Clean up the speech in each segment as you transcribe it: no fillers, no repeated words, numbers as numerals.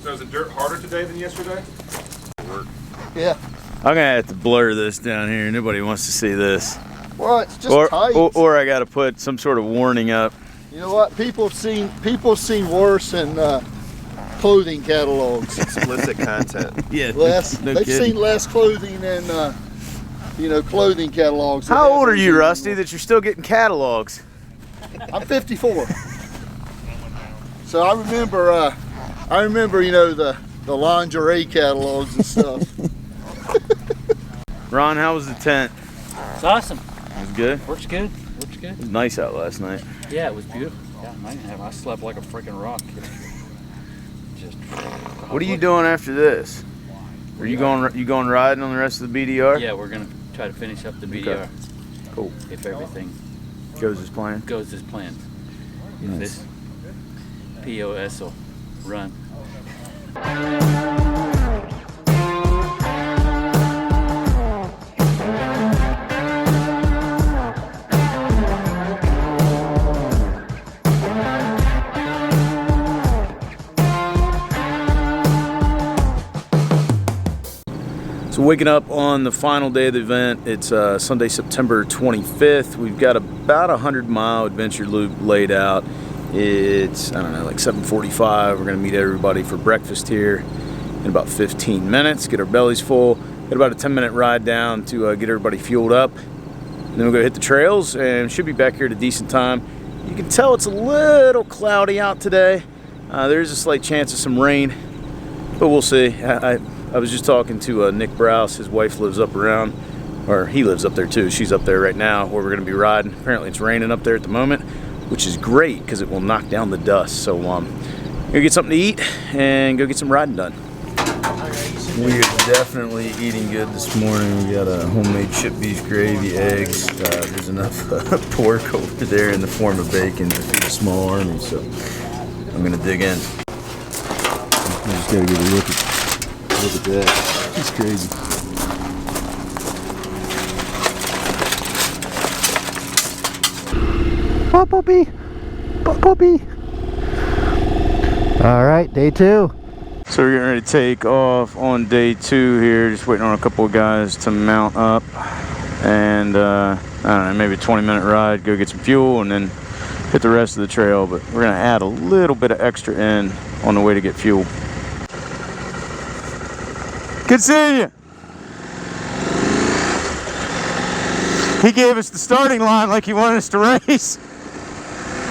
So is it dirt harder today than yesterday? Yeah. I'm gonna have to blur this down here. Nobody wants to see this. Well, it's just tight. Or I gotta put some sort of warning up. You know what? People have seen worse in clothing catalogs. Explicit content. Yeah. They've seen less clothing in clothing catalogs. How old are you, Rusty, that you're still getting catalogs? I'm 54. So I remember, you know, the lingerie catalogs and stuff. Ron, how was the tent? It's awesome. It was good? Works good. Works good. It was nice out last night. Yeah, it was beautiful. Yeah, I slept like a freaking rock. Just. What are you doing after this? Are you going riding on the rest of the BDR? Yeah, we're gonna try to finish up the BDR. Okay. Cool. If everything Goes as planned. goes as planned. If Nice. this POS will run. So waking up on the final day of the event, it's Sunday, September 25th. We've got about a 100-mile adventure loop laid out. It's, I don't know, like 7:45. We're gonna meet everybody for breakfast here in about 15 minutes, get our bellies full. Got about a 10-minute ride down to get everybody fueled up. And then we'll go hit the trails and should be back here at a decent time. You can tell it's a little cloudy out today. There's a slight chance of some rain, but we'll see. I was just talking to Nick Browse. His wife lives up around, or he lives up there too. She's up there right now where we're gonna be riding. Apparently it's raining up there at the moment, which is great because it will knock down the dust. So go get something to eat and go get some riding done. We are definitely eating good this morning. We got a homemade chipped beef gravy, eggs. There's enough pork over there in the form of bacon to feed a small army. So I'm gonna dig in. I just gotta get a look at that. It's crazy. Puppy. Puppy. All right, day 2. So we're getting ready to take off on day 2 here. Just waiting on a couple of guys to mount up. And I don't know, maybe a 20-minute ride, go get some fuel, and then hit the rest of the trail. But we're gonna add a little bit of extra in on the way to get fuel. Good seeing you. He gave us the starting line like he wanted us to race.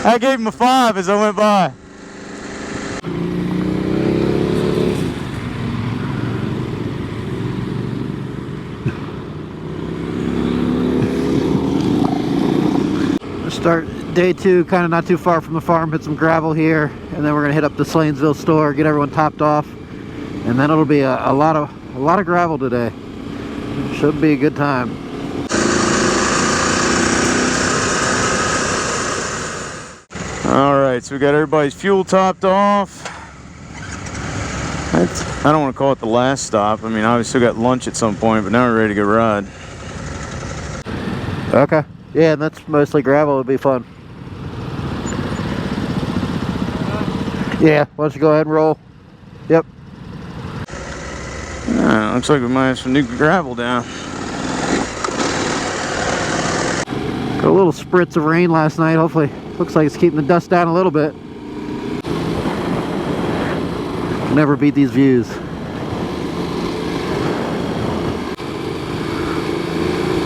I gave him a 5 as I went by. Start day 2, kind of not too far from the farm, hit some gravel here, and then we're gonna hit up the Slanesville store, get everyone topped off, and then it'll be a lot of gravel today. Should be a good time. All right, so we got everybody's fuel topped off. I don't want to call it the last stop. I mean, obviously we got lunch at some point, but now we're ready to go ride. Okay. Yeah, and that's mostly gravel. It'll be fun. Yeah, why don't you go ahead and roll? Yep. Looks like we might have some new gravel down. Got a little spritz of rain last night. Hopefully, looks like it's keeping the dust down a little bit. Never beat these views.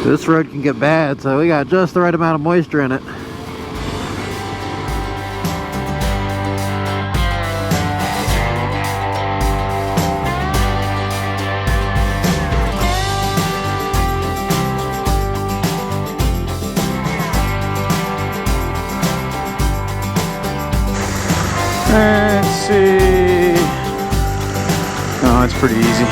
This road can get bad, so we got just the right amount of moisture in it. Let's see. Oh, it's pretty easy.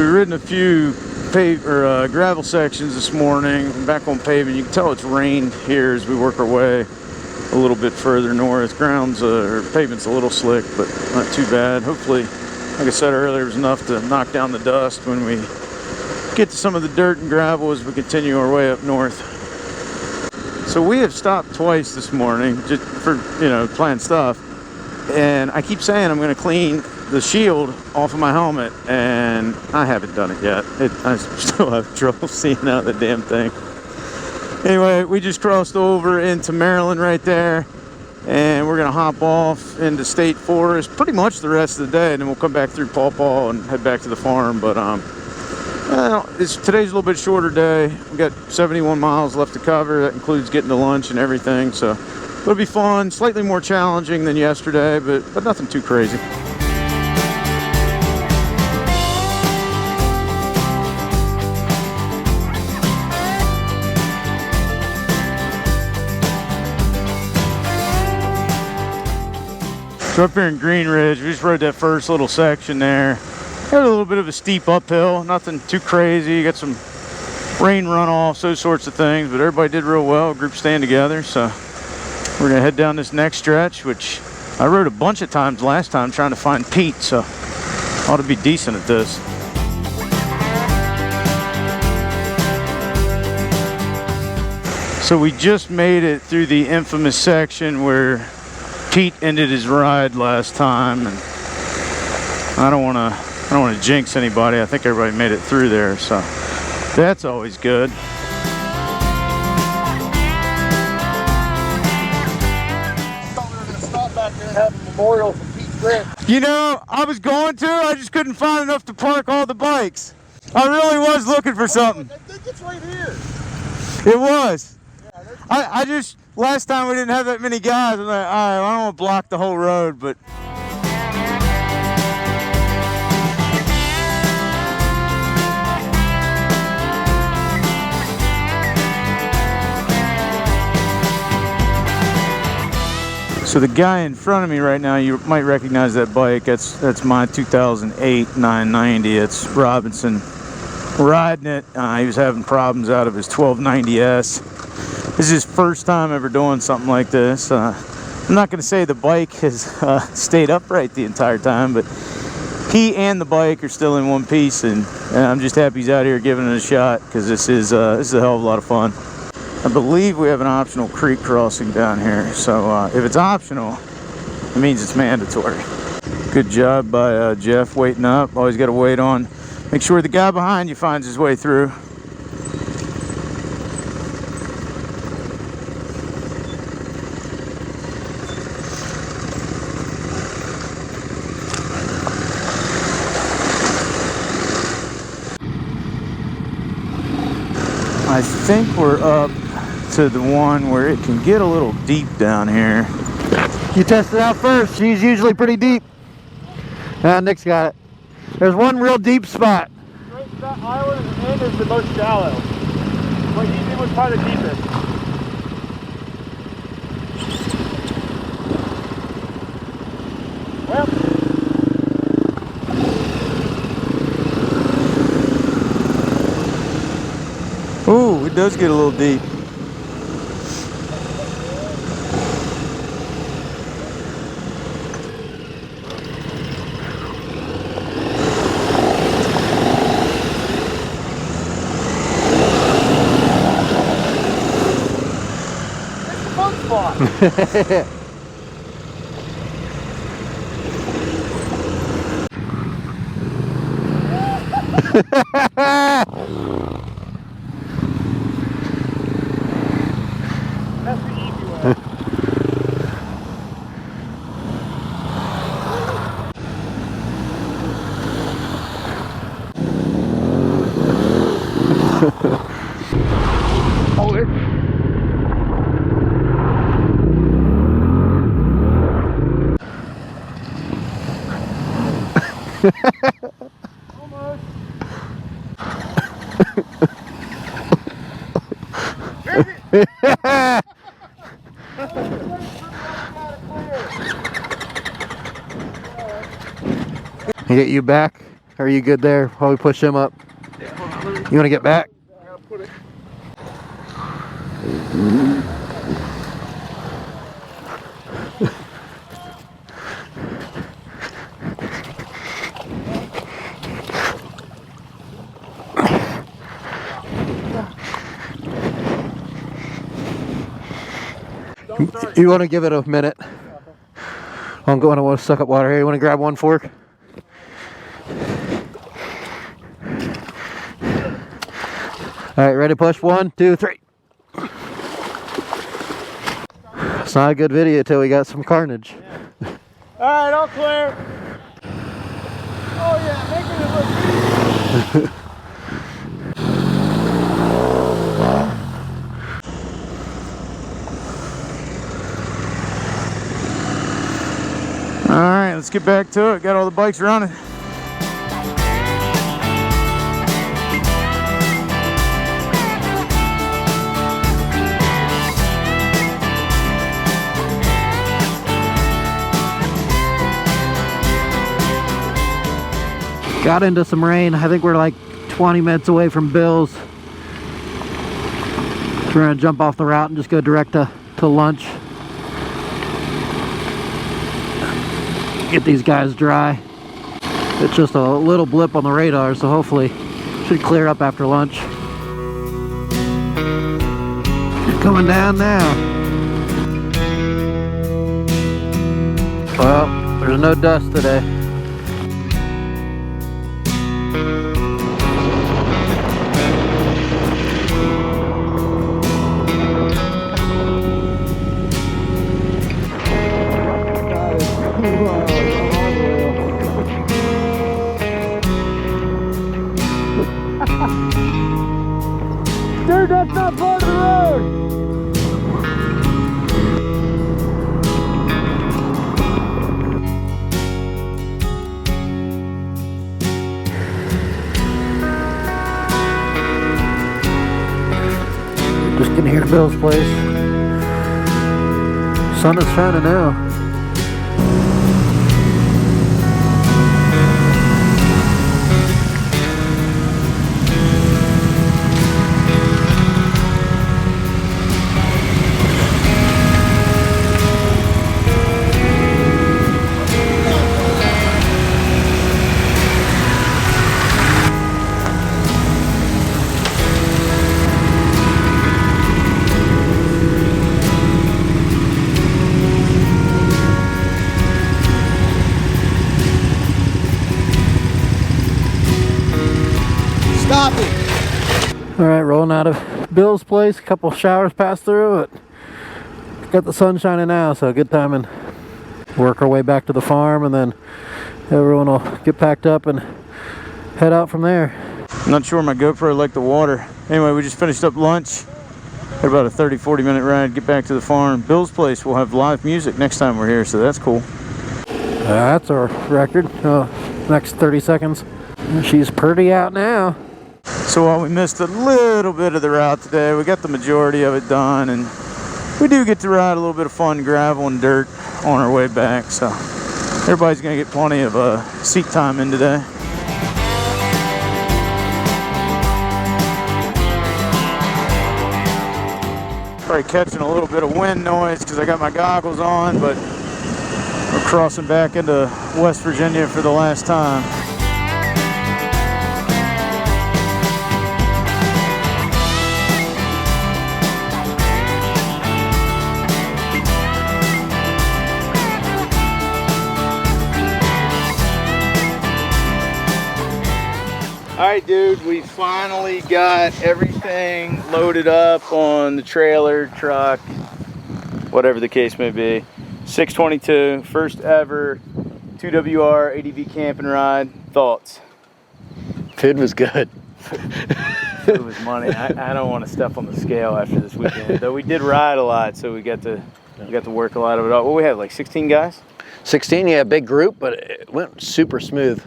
we've ridden a few gravel sections this morning. I'm back on pavement. You can tell it's rained here as we work our way a little bit further north. Pavement's a little slick, but not too bad. Hopefully, like I said earlier, it was enough to knock down the dust when we get to some of the dirt and gravel as we continue our way up north. So we have stopped twice this morning just for, planned stuff. And I keep saying I'm going to clean the shield off of my helmet, and I haven't done it yet. I still have trouble seeing out the damn thing. Anyway, we just crossed over into Maryland right there, and we're going to hop off into State Forest pretty much the rest of the day, and then we'll come back through Paw Paw and head back to the farm. But today's a little bit shorter day. We've got 71 miles left to cover. That includes getting to lunch and everything, so it'll be fun. Slightly more challenging than yesterday, but nothing too crazy. So up here in Green Ridge, we just rode that first little section there. Had a little bit of a steep uphill, nothing too crazy. Got some rain runoffs, those sorts of things, but everybody did real well. Group staying together, so we're gonna head down this next stretch, which I rode a bunch of times last time trying to find Pete, so ought to be decent at this. So we just made it through the infamous section where Pete ended his ride last time, and I don't want to jinx anybody. I think everybody made it through there, so that's always good. Have a memorial for Pete Grant. I was going to. I just couldn't find enough to park all the bikes. I really was looking for something. I think it's right here. It was. I just, last time we didn't have that many guys. I'm like, all right, I don't want to block the whole road, but. So the guy in front of me right now, you might recognize that bike. That's my 2008 990. It's Robinson riding it. He was having problems out of his 1290S. This is his first time ever doing something like this. I'm not going to say the bike has stayed upright the entire time, but he and the bike are still in one piece, and I'm just happy he's out here giving it a shot, because this is a hell of a lot of fun. I believe we have an optional creek crossing down here, so if it's optional, it means it's mandatory. Good job by Jeff waiting up. Always got to wait on. Make sure the guy behind you finds his way through. I think we're up to the one where it can get a little deep down here. You test it out first. She's usually pretty deep. Nick's got it. There's one real deep spot. That island end is the most shallow. But he was probably the deepest. Well. Ooh, it does get a little deep. That's the easy way. Hold it. Almost. He get you back? Are you good there while we push him up? You want to get back? You want to give it a minute? I'm going to suck up water here. You want to grab one fork? All right, ready to push? 1, 2, 3. It's not a good video till we got some carnage. Yeah. All right, all clear. Oh yeah, making it look easy. All right, let's get back to it. Got all the bikes running. Got into some rain. I think we're like 20 minutes away from Bill's. So we're gonna jump off the route and just go direct to lunch. Get these guys dry. It's just a little blip on the radar, so hopefully should clear up after lunch. Coming down now. Well, there's no dust today. Dude, that's not part of the road. Just getting here to Bill's place. Sun is shining now. Stop it! All right, rolling out of Bill's place. A couple showers passed through it. Got the sun shining now, so good timing. Work our way back to the farm, and then everyone will get packed up and head out from there. I'm not sure my GoPro liked the water. Anyway, we just finished up lunch. Had about a 30-40 minute ride, get back to the farm. Bill's place will have live music next time we're here, so that's cool. That's our record. Next 30 seconds. She's pretty out now. So while we missed a little bit of the route today, we got the majority of it done, and we do get to ride a little bit of fun gravel and dirt on our way back, so everybody's gonna get plenty of seat time in today. Probably catching a little bit of wind noise because I got my goggles on, but we're crossing back into West Virginia for the last time. Alright dude, we finally got everything loaded up on the trailer, truck, whatever the case may be. 622, first ever 2WR ADV camping ride. Thoughts? Food was good. It was money. I don't want to step on the scale after this weekend, though we did ride a lot, so we got to work a lot of it out. What we had, like 16 guys? 16, yeah, big group, but it went super smooth.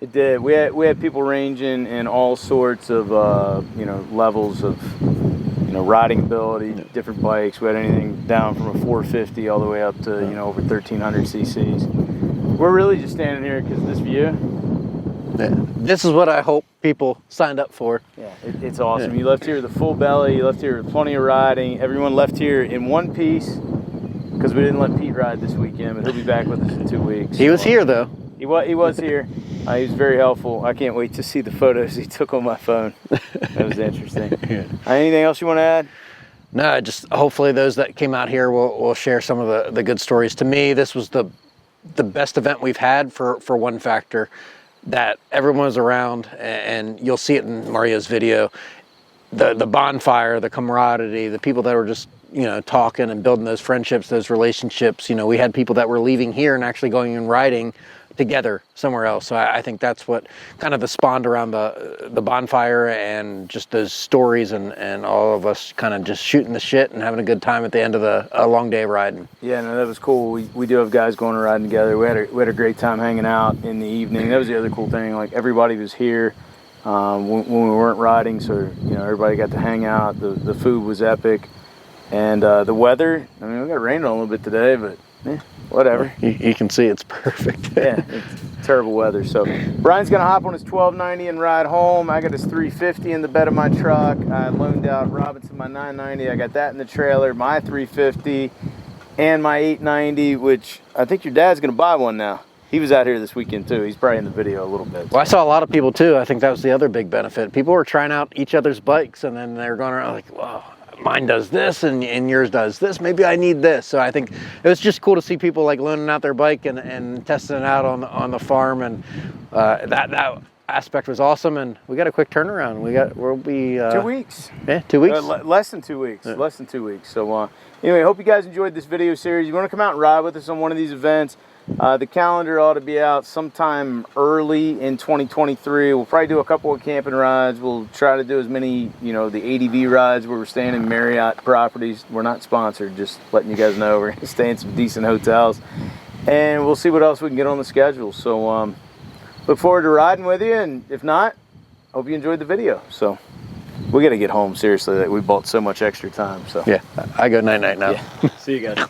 It did. We had people ranging in all sorts of levels of riding ability, different bikes. We had anything down from a 450 all the way up to over 1300 cc's. We're really just standing here because of this view. Yeah. this is what I hope people signed up for. Yeah, it's awesome. You left here with a full belly. You left here with plenty of riding. Everyone left here in one piece because we didn't let Pete ride this weekend, but he'll be back with us in 2 weeks. He was here though. He was here. He was very helpful. I can't wait to see the photos he took on my phone. That was interesting. Anything else you want to add? No, just hopefully those that came out here will share some of the good stories. To me, this was the best event we've had for one factor, that everyone was around, and you'll see it in Mario's video. The bonfire, the camaraderie, the people that were just, you know, talking and building those friendships, those relationships. You know, we had people that were leaving here and actually going and riding together somewhere else. So I think that's what kind of spawned around the bonfire, and just those stories, and all of us kind of just shooting the shit and having a good time at the end of a long day of riding. Yeah, no, that was cool. We do have guys going and riding together. We had a great time hanging out in the evening. That was the other cool thing. Like, everybody was here when we weren't riding, so, you know, everybody got to hang out. The food was epic, and the weather. I mean, we got rained on a little bit today, but whatever. You can see it's perfect. Yeah, it's terrible weather. So Brian's gonna hop on his 1290 and ride home. I got his 350 in the bed of my truck. I loaned out Robinson my 990. I got that in the trailer, my 350, and my 890, which I think your dad's gonna buy one now. He was out here this weekend too. He's probably in the video a little bit. Well, I saw a lot of people too. I think that was the other big benefit. People were trying out each other's bikes, and then they're going around like, whoa, mine does this and yours does this. Maybe I need this. So I think it was just cool to see people like loaning out their bike and testing it out on the farm, and that aspect was awesome. And we got a quick turnaround. We'll be 2 weeks. Yeah, 2 weeks. Less than 2 weeks. Yeah. Less than 2 weeks. So anyway, hope you guys enjoyed this video series. You want to come out and ride with us on one of these events? The calendar ought to be out sometime early in 2023. We'll probably do a couple of camping rides. We'll try to do as many, you know, the ADV rides where we're staying in Marriott properties. We're not sponsored, just letting you guys know. We're going to stay in some decent hotels. And we'll see what else we can get on the schedule. So look forward to riding with you. And if not, hope you enjoyed the video. So we got to get home, seriously. We bought so much extra time. So yeah, I go night-night now. Yeah. See you guys.